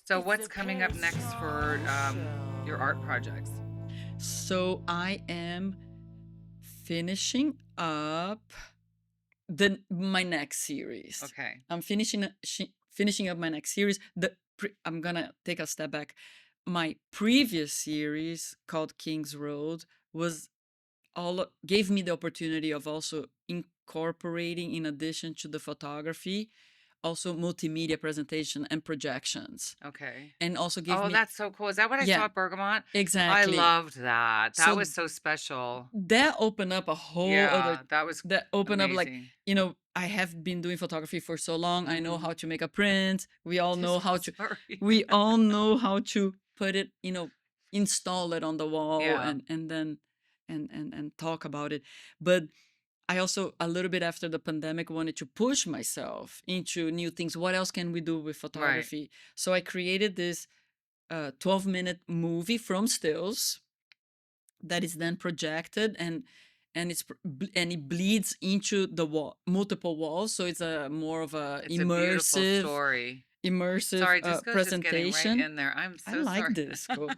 So It's what's the coming up Paris next for your art Show. projects? So I am finishing up the my next series. Okay. I'm finishing up my next series. I'm gonna take a step back. My previous series called King's Road was all gave me the opportunity of also incorporating, in addition to the photography, also multimedia presentation and projections, Okay. and also gave Oh, me, that's so cool. Is that what I yeah, saw at Bergamot? I exactly. loved that. That So was so special. that opened up a whole other, Yeah, that was that opened up, like, amazing. I have been doing photography for so long. I know how Mhm. to make a print. We all know how to, Sorry. we all know how to put it, install it on the wall, Yeah. and then and talk about it. But I also, a little bit after the pandemic, wanted to push myself into new things. What else can we do with Right. photography? So I created this 12-minute movie from stills that is then projected, and it bleeds into the wall, multiple walls, so it's a more of a It's a beautiful immersive story. immersive Sorry, Disco's just getting right presentation. in there. I'm I so like sorry. disco.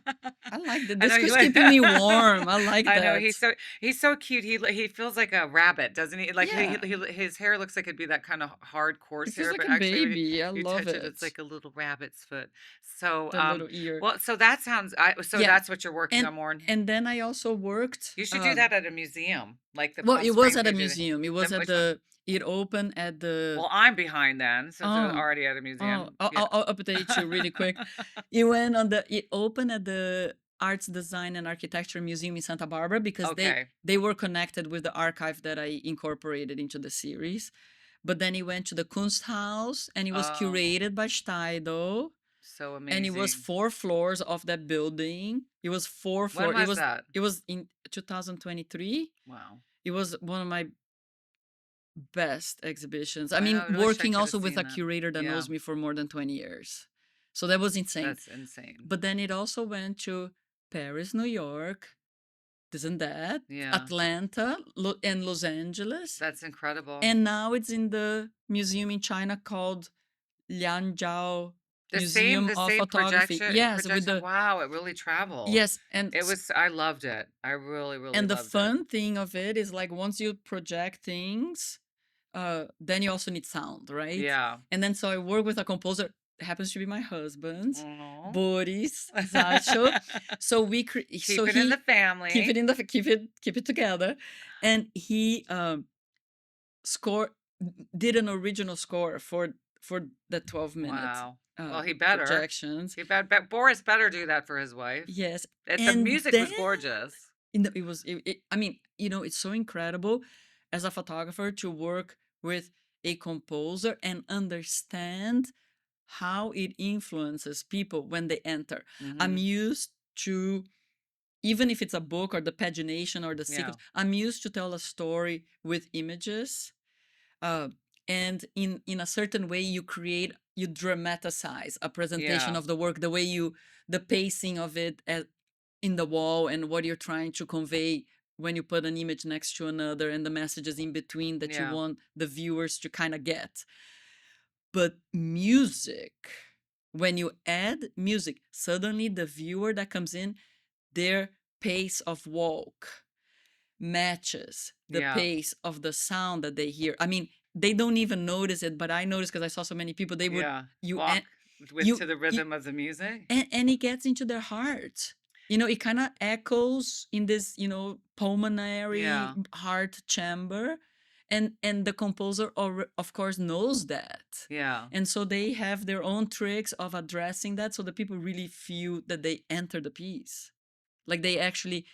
I like that. I know Disco you is like keeping me warm. I like I know that. he's so cute. He feels like a rabbit, doesn't he? Like Yeah, his hair looks like it'd be that kind of hard it coarse feels hair, like but a actually when baby. I you love touch it, it's it. like a little rabbit's foot. So The little ear. well, so that sounds so Yeah, that's what you're working and on more. then I also worked. You should do that at a museum, like the Well, Palm it was Springs. at a They do museum. It was at which one? the. It opened at the. Well, I'm behind then since it was Oh, already at a oh, museum. Yeah. I'll update you really quick. It opened at the Arts Design and Architecture Museum in Santa Barbara, because Okay. they were connected with the archive that I incorporated into the series. But then it went to the Kunz house, and it was Oh, curated by Steidl, so and it was amazing. 4 floors of that building. It was four When floor. was that? It was in 2023. Wow. It was one of my best exhibitions. I I mean, know. I wish I working could have also with seen a that. curator that Yeah, knows me for more than 20 years. So that was insane. that's insane. But then it also went to Paris, New York, isn't that? Yeah, Atlanta, and Los Angeles. that's incredible. And now it's in the museum in China called Lianzhou Museum The of same Photography. Yes, with projection. the, Wow, it really traveled. yes, It was. I loved it. I really, really and the loved it. fun thing of it is, like, once you project things, then you also need sound, right? Yeah. And then so I work with a composer, happens to be my husband, Oh. Boris Zacho. So Keep it in the he family. keep it together, and he score did an original score for the 12-minute Wow. Well, he better. projections. Boris better do that for his wife. Yes, The and music then was gorgeous. it was I mean, it's so incredible as a photographer to work with a composer and understand how it influences people when they enter. I'm Hmm. used to, even if it's a book or the pagination or the Yeah. sequence, I'm used to tell a story with images. Uh, and in a certain way, you dramatize a presentation Yeah. of the work, the way the pacing of it in the wall, and what you're trying to convey when you put an image next to another, and the messages in between that you Yeah. want the viewers to kind of get. But music, when you add music, suddenly the viewer that comes in, their pace of walk matches the Yeah. pace of the sound that they hear. I mean, they don't even notice it, but I noticed because I saw so many people. They would, Yeah. you and Walk with you, to the you rhythm of the music. and it gets into their heart. It kind of echoes in this, pulmonary Yeah. heart chamber, and the composer, of course, knows that, Yeah. and so they have their own tricks of addressing that, so the people really feel that they enter the piece, like they actually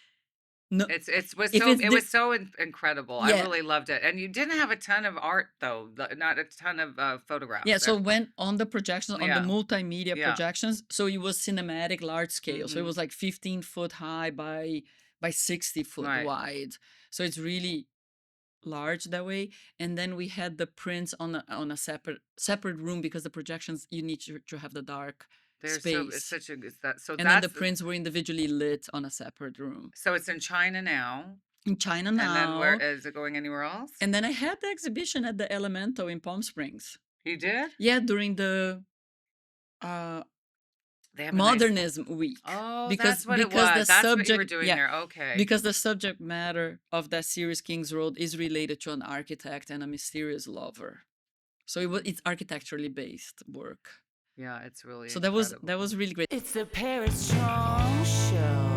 know It's was if so it's it the. was so incredible. I Yeah. really loved it. And you didn't have a ton of art though, not a ton of Yeah, photographs so there. when on the projections, on the Yeah. multimedia Yeah. projections, so it was cinematic large scale. So it Mhm. was like 15 foot high by 60 foot Right. wide. So it's really large that way. And then we had the prints on a separate room, because the projections, you need to have the dark There's so it's space. such a it's that so And then the that's prints were individually lit on a separate room. so it's in China now. In China And then where now. is it going anywhere else? And then I had the exhibition at the Elemental in Palm Springs. You did? Yeah, during the uh They have a nice Modernism week, Oh, because that's what it the was. That's what you were subject, doing yeah, there. Okay. because the subject matter of that series, King's Road, is related to an architect and a mysterious lover. So it's architecturally based work. Yeah, it's really So incredible. that was really great. It's the Paris Strong Show.